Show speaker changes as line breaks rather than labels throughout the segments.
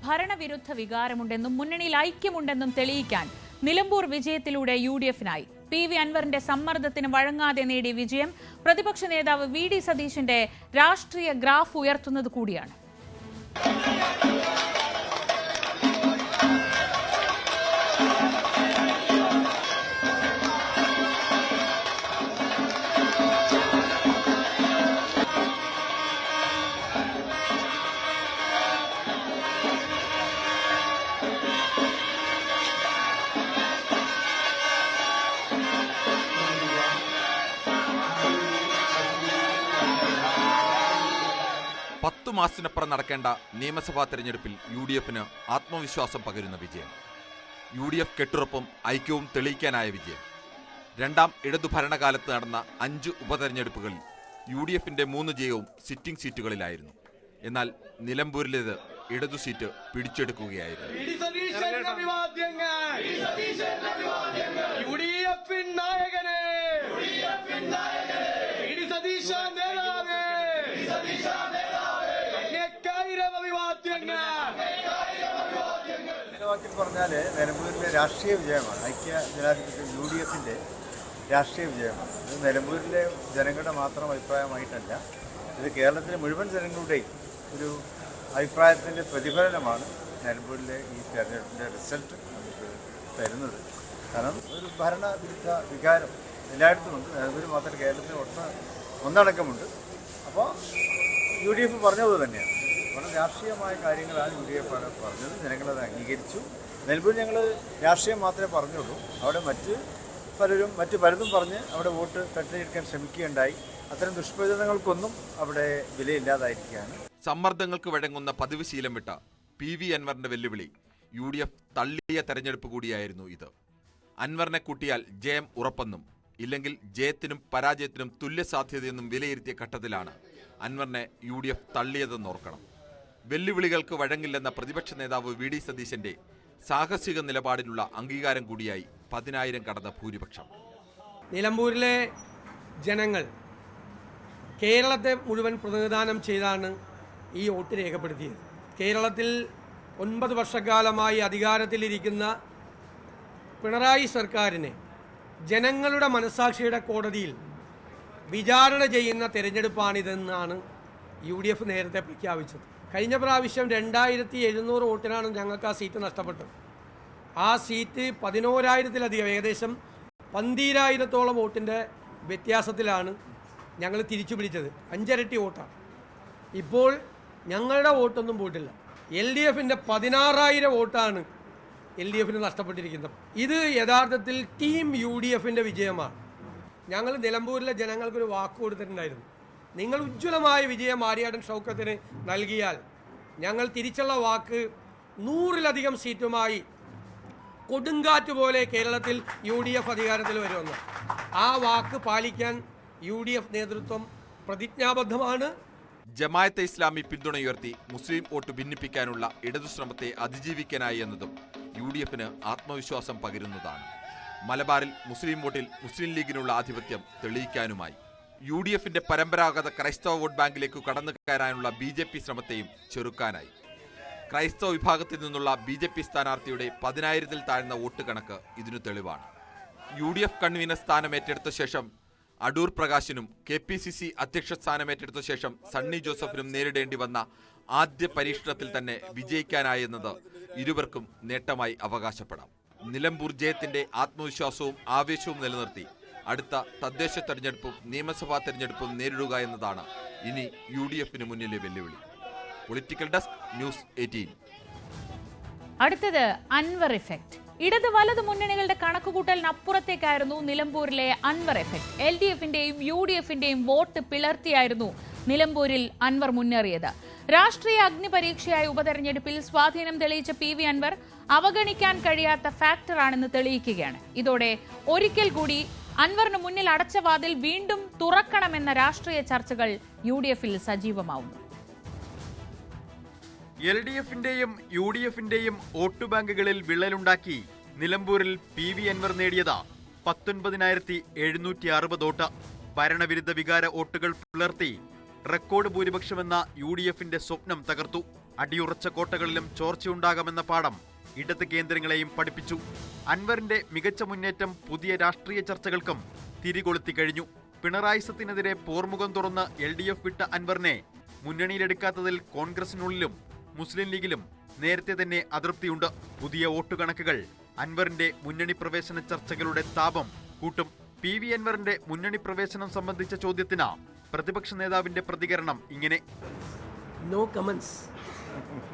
ഭരണവിരുദ്ധ വികാരമുണ്ടെന്നും മുന്നണിയിൽ ഐക്യമുണ്ടെന്നും തെളിയിക്കാൻ നിലമ്പൂർ വിജയത്തിലൂടെ യുഡിഎഫിനായി. PV അൻവറിന്റെ സമ്മർദ്ദത്തിന് വഴങ്ങാതെ നേടിയ വിജയം പ്രതിപക്ഷ നേതാവ് VD സതീശന്റെ രാഷ്ട്രീയ ഗ്രാഫ് ഉയർത്തുന്നത് കൂടിയാണ്.
പത്തു മാസത്തിനപ്പുറം നടക്കേണ്ട നിയമസഭാ തെരഞ്ഞെടുപ്പിൽ UDFന് ആത്മവിശ്വാസം പകരുന്ന വിജയം. UDF കെട്ടുറപ്പും ഐക്യവും തെളിയിക്കാനായ വിജയം. രണ്ടാം ഇടതു ഭരണകാലത്ത് നടന്ന 5 ഉപതെരഞ്ഞെടുപ്പുകളിൽ UDFന്റെ 3 ജയവും സിറ്റിംഗ് സീറ്റുകളിലായിരുന്നു. എന്നാൽ നിലമ്പൂരിലേത് ഇടതു സീറ്റ് പിടിച്ചെടുക്കുകയായിരുന്നു.
പറഞ്ഞാൽ നിലമ്പൂരിലെ രാഷ്ട്രീയ വിജയമാണ്. ഐക്യ ജനാധിപത്യ UDFന്റെ രാഷ്ട്രീയ വിജയമാണ്. ഇത് നിലമ്പൂരിലെ ജനങ്ങളുടെ മാത്രം അഭിപ്രായമായിട്ടല്ല, ഇത് കേരളത്തിലെ മുഴുവൻ ജനങ്ങളുടെയും ഒരു അഭിപ്രായത്തിൻ്റെ പ്രതിഫലനമാണ് നിലമ്പൂരിലെ ഈ തെരഞ്ഞെടുപ്പിൻ്റെ റിസൾട്ട് നമുക്ക് തരുന്നത്. കാരണം ഒരു ഭരണവിരുദ്ധ വികാരം എല്ലായിടത്തുമുണ്ട്. നിലമ്പൂർ മാത്രമല്ല, കേരളത്തിന് ഒന്നടക്കമുണ്ട്. അപ്പോൾ UDF പറഞ്ഞത് തന്നെയാണ്. വളരെ രാഷ്ട്രീയമായ കാര്യങ്ങളാണ് UDF പറഞ്ഞത്. ജനങ്ങളത് അംഗീകരിച്ചു. നിലമ്പൂർ ഞങ്ങൾ രാഷ്ട്രീയം മാത്രമേ പറഞ്ഞുള്ളൂ. അവിടെ മറ്റ് പലതും പറഞ്ഞ് അവിടെ വോട്ട് തട്ടിയെടുക്കാൻ ശ്രമിക്കുകയുണ്ടായി. അത്തരം ദുഷ്പ്രചരണങ്ങൾക്കൊന്നും അവിടെ വിലയില്ലാതായിരിക്കുകയാണ്.
സമ്മർദ്ദങ്ങൾക്ക് വഴങ്ങുന്ന പതിവ് ശീലം വിട്ട PV അൻവറിന്റെ വെല്ലുവിളി UDF തള്ളിയ തെരഞ്ഞെടുപ്പ് കൂടിയായിരുന്നു ഇത്. അൻവറിനെ കൂട്ടിയാൽ ജയം ഉറപ്പെന്നും ഇല്ലെങ്കിൽ ജയത്തിനും പരാജയത്തിനും തുല്യ സാധ്യതയെന്നും വിലയിരുത്തിയ ഘട്ടത്തിലാണ് അൻവറിനെ UDF തള്ളിയതെന്നോർക്കണം. വെല്ലുവിളികൾക്ക് വഴങ്ങില്ലെന്ന പ്രതിപക്ഷ നേതാവ് VD സതീശന്റെ സാഹസിക നിലപാടിനുള്ള അംഗീകാരം കൂടിയായി 10,000 കടന്ന ഭൂരിപക്ഷം.
നിലമ്പൂരിലെ ജനങ്ങൾ കേരളത്തെ മുഴുവൻ പ്രതിനിധാനം ചെയ്താണ് ഈ വോട്ട് രേഖപ്പെടുത്തിയത്. കേരളത്തിൽ 9 വർഷക്കാലമായി അധികാരത്തിലിരിക്കുന്ന പിണറായി സർക്കാരിനെ ജനങ്ങളുടെ മനസാക്ഷിയുടെ കോടതിയിൽ വിചാരണ ചെയ്യുന്ന തെരഞ്ഞെടുപ്പാണിതെന്നാണ് UDF നേരത്തെ പ്രഖ്യാപിച്ചത്. കഴിഞ്ഞ പ്രാവശ്യം 2700 വോട്ടിനാണ് ഞങ്ങൾക്ക് ആ സീറ്റ് നഷ്ടപ്പെട്ടത്. ആ സീറ്റ് 11,000-ലധികം, ഏകദേശം 12,000-ഓളം വോട്ടിൻ്റെ വ്യത്യാസത്തിലാണ് ഞങ്ങൾ തിരിച്ചു പിടിച്ചത്. 5 ഇരട്ടി വോട്ടാണ്. ഇപ്പോൾ ഞങ്ങളുടെ വോട്ടൊന്നും പോയിട്ടില്ല. LDFന്റെ 16,000 വോട്ടാണ് LDFന് നഷ്ടപ്പെട്ടിരിക്കുന്നത്. ഇത് യഥാർത്ഥത്തിൽ ടീം UDFന്റെ വിജയമാണ്. ഞങ്ങൾ നിലമ്പൂരിലെ ജനങ്ങൾക്കൊരു വാക്ക് കൊടുത്തിട്ടുണ്ടായിരുന്നു. നിങ്ങൾ ഉജ്ജ്വലമായ വിജയം ആര്യാടൻ ഷൗക്കത്തിന് നൽകിയാൽ ഞങ്ങൾ തിരിച്ചുള്ള വാക്ക് 100-ലധികം സീറ്റുമായി കൊടുങ്കാറ്റ് പോലെ കേരളത്തിൽ UDF അധികാരത്തിൽ വരുമെന്ന്. ആ വാക്ക് പാലിക്കാൻ UDF നേതൃത്വം പ്രതിജ്ഞാബദ്ധമാണ്.
ജമാഅത്തെ ഇസ്ലാമി പിന്തുണയുയർത്തി മുസ്ലിം വോട്ട് ഭിന്നിപ്പിക്കാനുള്ള ഇടതു ശ്രമത്തെ അതിജീവിക്കാനായി എന്നതും UDFന് ആത്മവിശ്വാസം പകരുന്നതാണ്. മലബാറിൽ മുസ്ലിം വോട്ടിൽ മുസ്ലിം ലീഗിനുള്ള ആധിപത്യം തെളിയിക്കാനുമായി. UDFന്റെ പരമ്പരാഗത ക്രൈസ്തവ വോട്ട് ബാങ്കിലേക്ക് കടന്നു കയറാനുള്ള BJP ശ്രമത്തെയും ചെറുക്കാനായി. ക്രൈസ്തവ വിഭാഗത്തിൽ നിന്നുള്ള BJP സ്ഥാനാർത്ഥിയുടെ 10,000-ൽ താഴ്ന്ന വോട്ട് കണക്ക് ഇതിനു തെളിവാണ്. UDF കൺവീനർ സ്ഥാനമേറ്റെടുത്ത ശേഷം അടൂർ പ്രകാശിനും KPCC അധ്യക്ഷ സ്ഥാനമേറ്റെടുത്ത ശേഷം സണ്ണി ജോസഫിനും നേരിടേണ്ടി വന്ന ആദ്യ പരീക്ഷണത്തിൽ തന്നെ വിജയിക്കാനായെന്നത് ഇരുവർക്കും നേട്ടമായി അവകാശപ്പെടാം. നിലമ്പൂർ ജയത്തിന്റെ ആത്മവിശ്വാസവും ആവേശവും നിലനിർത്തി അടുത്ത തദ്ദേശ തെരഞ്ഞെടുപ്പും നിയമസഭാ തെരഞ്ഞെടുപ്പും നേരിടുക എന്നതാണ് ഇനി UDFന് മുന്നിലെ വെല്ലുവിളി. Political desk, news 18.
അടുത്തത് അൻവർ ഇഫക്റ്റ്. ഇടത് വലത് മുന്നണികളുടെ കണക്കുകൂട്ടലിനപ്പുറത്തേക്കായിരുന്നു നിലമ്പൂരിലെ അൻവർ എഫക്ട്. LDFന്റെയും UDFന്റെയും വോട്ട് പിളർത്തിയായിരുന്നു നിലമ്പൂരിൽ അൻവർ മുന്നേറിയത്. രാഷ്ട്രീയ അഗ്നിപരീക്ഷയായ ഉപതെരഞ്ഞെടുപ്പിൽ സ്വാധീനം തെളിയിച്ച PV അൻവർ അവഗണിക്കാൻ കഴിയാത്ത ഫാക്ടറാണെന്ന് തെളിയിക്കുകയാണ്. ഇതോടെ ഒരിക്കൽ കൂടി അൻവറിന് മുന്നിൽ അടച്ച വാതിൽ വീണ്ടും തുറക്കണമെന്ന രാഷ്ട്രീയ ചർച്ചകൾ UDFൽ സജീവമാവുന്നു.
LDFന്റെയും UDFന്റെയും വോട്ട് ബാങ്കുകളിൽ വിള്ളലുണ്ടാക്കി നിലമ്പൂരിൽ PV അൻവർ നേടിയത് 19,760 വോട്ട്. ഭരണവിരുദ്ധ വികാര വോട്ടുകൾ പിളർത്തി റെക്കോർഡ് ഭൂരിപക്ഷമെന്ന UDFന്റെ സ്വപ്നം തകർത്തു. അടിയുറച്ച കോട്ടകളിലും ചോർച്ചയുണ്ടാകാമെന്ന പാഠം ഇടത് കേന്ദ്രങ്ങളെയും പഠിപ്പിച്ചു. അൻവറിന്റെ മികച്ച മുന്നേറ്റം പുതിയ രാഷ്ട്രീയ ചർച്ചകൾക്കും തിരികൊളുത്തി കഴിഞ്ഞു. പിണറായിസത്തിനെതിരെ പോർമുഖം തുറന്ന് LDF വിട്ട അൻവറിനെ മുന്നണിയിലെടുക്കാത്തതിൽ കോൺഗ്രസിനുള്ളിലും മുസ്ലിം ലീഗിലും നേരത്തെ തന്നെ അതൃപ്തിയുണ്ട്. പുതിയ വോട്ടുകണക്കുകൾ അൻവറിന്റെ മുന്നണി പ്രവേശന ചർച്ചകളുടെ താപം കൂട്ടും. PV അൻവറിന്റെ മുന്നണി പ്രവേശനം സംബന്ധിച്ച ചോദ്യത്തിന് പ്രതിപക്ഷ നേതാവിന്റെ പ്രതികരണം ഇങ്ങനെ:
നോ കമന്റ്സ്.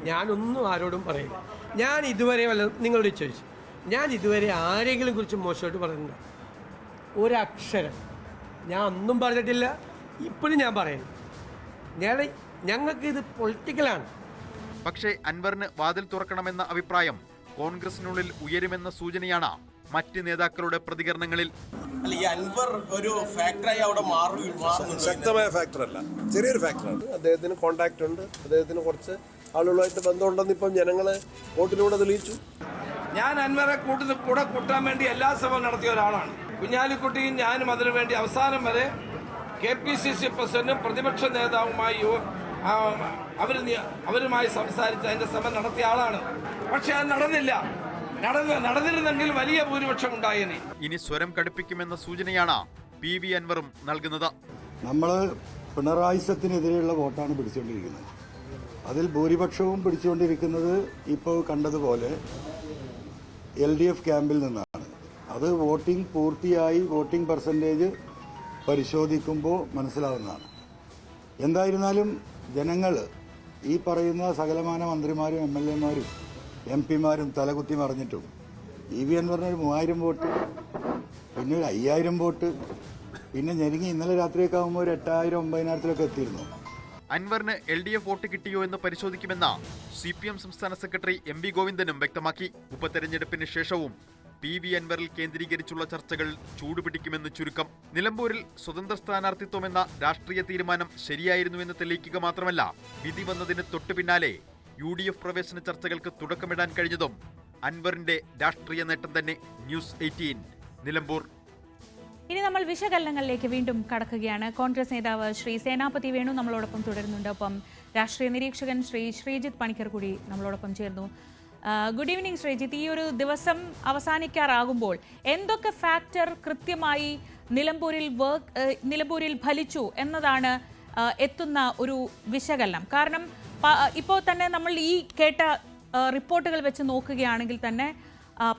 ഞാനൊന്നും ആരോടും പറയില്ല. ഞാൻ ഇതുവരെ നിങ്ങളോട് ചോദിച്ചു, ഞാൻ ഇതുവരെ ആരെങ്കിലും കുറിച്ച് മോശമായിട്ട് പറയുന്നുണ്ടോ? ഒരക്ഷരം ഞാൻ ഒന്നും പറഞ്ഞിട്ടില്ല. ഇപ്പോഴും ഞാൻ പറയുന്നു, ഞങ്ങൾക്ക് ഇത് പൊളിറ്റിക്കലാണ്.
പക്ഷേ അൻവറിന് വാതിൽ തുറക്കണമെന്ന അഭിപ്രായം കോൺഗ്രസിനുള്ളിൽ ഉയരുമെന്ന സൂചനയാണ് മറ്റ് നേതാക്കളുടെ പ്രതികരണങ്ങളിൽ.
ഈ അൻവർ ഒരു ഫാക്ടറായി അവിടെ
ശക്തമായ ഫാക്ടറല്ല, ചെറിയൊരു ഫാക്ടറാണ്. അദ്ദേഹത്തിന് കോണ്ടാക്ട് ഉണ്ട്, അദ്ദേഹത്തിന് കുറച്ച് ആളുകളുമായിട്ട് ബന്ധമുണ്ടെന്ന് ഇപ്പം ജനങ്ങളെ വോട്ടിലൂടെ തെളിയിച്ചു.
ഞാൻ അൻവറെ കൂടെ കൂട്ടാൻ വേണ്ടി എല്ലാ ശ്രമവും നടത്തിയ ഒരാളാണ്. കുഞ്ഞാലിക്കുട്ടിയും ഞാനും അതിനുവേണ്ടി അവസാനം വരെ KPCC പ്രസിഡന്റും പ്രതിപക്ഷ നേതാവുമായി അവരുമായി സംസാരിച്ച് അതിന്റെ ശ്രമം നടത്തിയ ആളാണ്. പക്ഷെ അത് നടന്നില്ല. നടന്നിരുന്നെങ്കിൽ വലിയ ഭൂരിപക്ഷം ഉണ്ടായേനെ.
ഇനി സ്വരം കടുപ്പിക്കുമെന്ന സൂചനയാണ് PV അൻവറും നൽകുന്നത്.
നമ്മൾ പിണറായിസത്തിനെതിരെയുള്ള വോട്ടാണ് പിടിച്ചുകൊണ്ടിരിക്കുന്നത്. അതിൽ ഭൂരിപക്ഷവും പിടിച്ചുകൊണ്ടിരിക്കുന്നത് ഇപ്പോൾ കണ്ടതുപോലെ LDF ക്യാമ്പിൽ നിന്നാണ്. അത് വോട്ടിംഗ് പൂർത്തിയായി വോട്ടിംഗ് പെർസെൻറ്റേജ് പരിശോധിക്കുമ്പോൾ മനസ്സിലാവുന്നതാണ്. എന്തായിരുന്നാലും ജനങ്ങൾ ഈ പറയുന്ന സകലമാന മന്ത്രിമാരും MLA മാരും MP മാരും തലകുത്തി മറിഞ്ഞിട്ടും PV അൻവറിനൊരു 3000 വോട്ട്, പിന്നെ ഒരു 5000 വോട്ട്, പിന്നെ ഞെരുങ്ങി ഇന്നലെ രാത്രിയൊക്കെ ആകുമ്പോൾ ഒരു 8000 9000-ത്തിലൊക്കെ എത്തിയിരുന്നു.
അൻവറിന് LDF വോട്ട് കിട്ടിയോ എന്ന് പരിശോധിക്കുമെന്ന് CPM സംസ്ഥാന സെക്രട്ടറി MV ഗോവിന്ദനും വ്യക്തമാക്കി. ഉപതെരഞ്ഞെടുപ്പിന് ശേഷവും PV അൻവറിൽ കേന്ദ്രീകരിച്ചുള്ള ചർച്ചകൾ ചൂടുപിടിക്കുമെന്ന് ചുരുക്കം. നിലമ്പൂരിൽ സ്വതന്ത്ര സ്ഥാനാർത്ഥിത്വമെന്ന രാഷ്ട്രീയ തീരുമാനം ശരിയായിരുന്നുവെന്ന് തെളിയിക്കുക മാത്രമല്ല, വിധി വന്നതിന് തൊട്ടു പിന്നാലെ UDF പ്രവേശന ചർച്ചകൾക്ക് തുടക്കമിടാൻ കഴിഞ്ഞതും അൻവറിന്റെ രാഷ്ട്രീയ നേട്ടം തന്നെ. ന്യൂസ് 18 നിലമ്പൂർ.
ഇനി നമ്മൾ വിശകലനങ്ങളിലേക്ക് വീണ്ടും കടക്കുകയാണ്. കോൺഗ്രസ് നേതാവ് ശ്രീ സേനാപതി വേണു നമ്മളോടൊപ്പം തുടരുന്നുണ്ട്. ഒപ്പം രാഷ്ട്രീയ നിരീക്ഷകൻ ശ്രീ ശ്രീജിത്ത് പണിക്കർ കൂടി നമ്മളോടൊപ്പം ചേർന്നു. Good evening Sreejith. ഈ ഒരു ദിവസം അവസാനിക്കാറാകുമ്പോൾ എന്തൊക്കെ ഫാക്ടർ കൃത്യമായി നിലമ്പൂരിൽ ഫലിച്ചു എന്നതാണ് എത്തുന്ന ഒരു വിശകലനം? കാരണം ഇപ്പോൾ തന്നെ നമ്മൾ ഈ കേട്ട റിപ്പോർട്ടുകൾ വെച്ച് നോക്കുകയാണെങ്കിൽ തന്നെ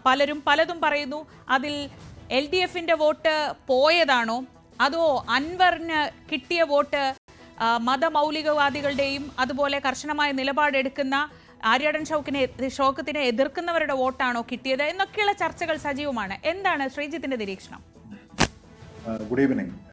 പലരും പലതും പറയുന്നു. അതിൽ LDF-ന്റെ വോട്ട് പോയതാണോ, അതോ അൻവറിന് കിട്ടിയ വോട്ട് മതമൗലികവാദികളുടെയും അതുപോലെ കർശനമായ നിലപാടെടുക്കുന്ന ആര്യാടൻ ഷൗക്കത്തിനെ എതിർക്കുന്നവരുടെ വോട്ടാണോ കിട്ടിയത് എന്നൊക്കെയുള്ള ചർച്ചകൾ സജീവമാണ്. എന്താണ് ശ്രീജിത്തിന്റെ നിരീക്ഷണം?
Good evening.